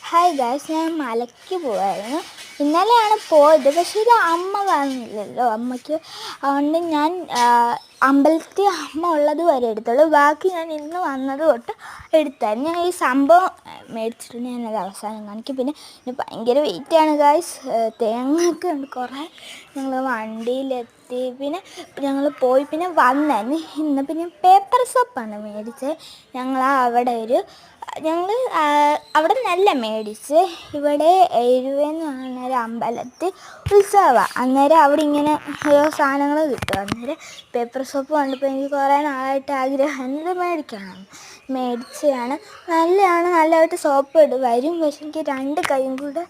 Hi guys, ഞാൻ മലയ്ക്ക് പോവായിരുന്നു. ഇന്നലെയാണ് പോയത്, പക്ഷേ ഇത് അമ്മ വന്നില്ലല്ലോ അമ്മയ്ക്ക്. അതുകൊണ്ട് ഞാൻ അമ്പലത്തിൽ അമ്മ ഉള്ളത് വരെ എടുത്തുള്ളൂ. ബാക്കി ഞാൻ ഇന്ന് വന്നത് തൊട്ട് എടുത്തായിരുന്നു. ഞാൻ ഈ സംഭവം മേടിച്ചിട്ട് ഞാനത് അവസാനം കാണിക്കും. പിന്നെ ഭയങ്കര വെയിറ്റാണ് ഗായ്സ്. തേങ്ങയൊക്കെ ഉണ്ട് കുറേ. ഞങ്ങൾ വണ്ടിയിലെത്തി, പിന്നെ ഞങ്ങൾ പോയി, പിന്നെ വന്നായിരുന്നു ഇന്ന്. പിന്നെ പേപ്പർ സോപ്പാണ് മേടിച്ചത്. ഞങ്ങൾ അവിടെ നല്ല മേടിച്ച്. ഇവിടെ എഴുപതെന്ന് പറഞ്ഞൊരു അമ്പലത്തിൽ ഉത്സവമാണ്. അന്നേരം അവിടെ ഇങ്ങനെ ഓരോ സാധനങ്ങൾ കിട്ടും. അന്നേരം പേപ്പർ സോപ്പ് കണ്ടപ്പോൾ എനിക്ക് കുറേ നാളായിട്ട് ആഗ്രഹം ഇത് മേടിച്ചതാണ്. നല്ലതായിട്ട് സോപ്പ് വരും. പക്ഷെ എനിക്ക് 2 കൈയും കൂടെ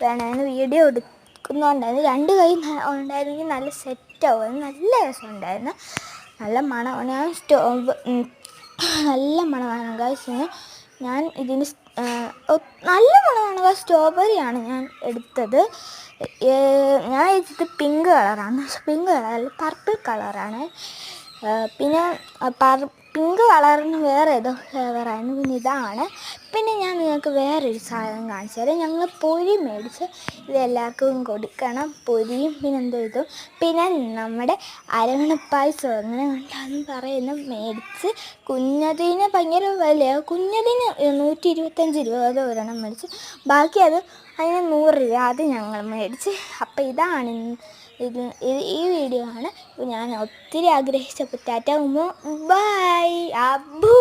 വേണമായിരുന്നു. വീഡിയോ എടുക്കുന്നതുകൊണ്ടായിരുന്നു. 2 കൈ ഉണ്ടായിരുന്നെങ്കിൽ നല്ല സെറ്റാവും. നല്ല രസമുണ്ടായിരുന്നു. നല്ല മണമാണ്. നല്ല മണമാണ് ഗായ്സ്. ഞാൻ ഇതിന് നല്ല മണമാണ്. സ്ട്രോബെറിയാണ് ഞാൻ എടുത്തത്. ഞാൻ ഇത് പിങ്ക് കളറാണ്. പിങ്ക് കളറല്ല, പർപ്പിൾ കളറാണ്. പിന്നെ പിങ്ക് കളറിന് വേറെ ഏതോ ഫ്ലേവറായിരുന്നു. പിന്നെ ഇതാണ്. പിന്നെ ഞാൻ നിങ്ങൾക്ക് വേറൊരു സാധനം കാണിച്ചു തരാം. ഞങ്ങൾ പൊരി മേടിച്ച് ഇതെല്ലാവർക്കും കൊടുക്കണം. പൊരിയും പിന്നെ ഇതും. പിന്നെ നമ്മുടെ അരവണപ്പായസം അങ്ങനെ കണ്ടാന്ന് പറയുന്നത് മേടിച്ച്. കുഞ്ഞതിന് ഭയങ്കര വിലയാണ്. കുഞ്ഞതിന് 125 രൂപ അത് ഒരെണ്ണം മേടിച്ച്. ബാക്കി അതിന് 100 രൂപ അത് ഞങ്ങൾ മേടിച്ച്. അപ്പം ഇതാണ് ഈ വീഡിയോ ആണ് ഞാൻ ഒത്തിരി ആഗ്രഹിച്ചപ്പോൾ. ടാറ്റ ഉമ്മ, ബൈ അബു.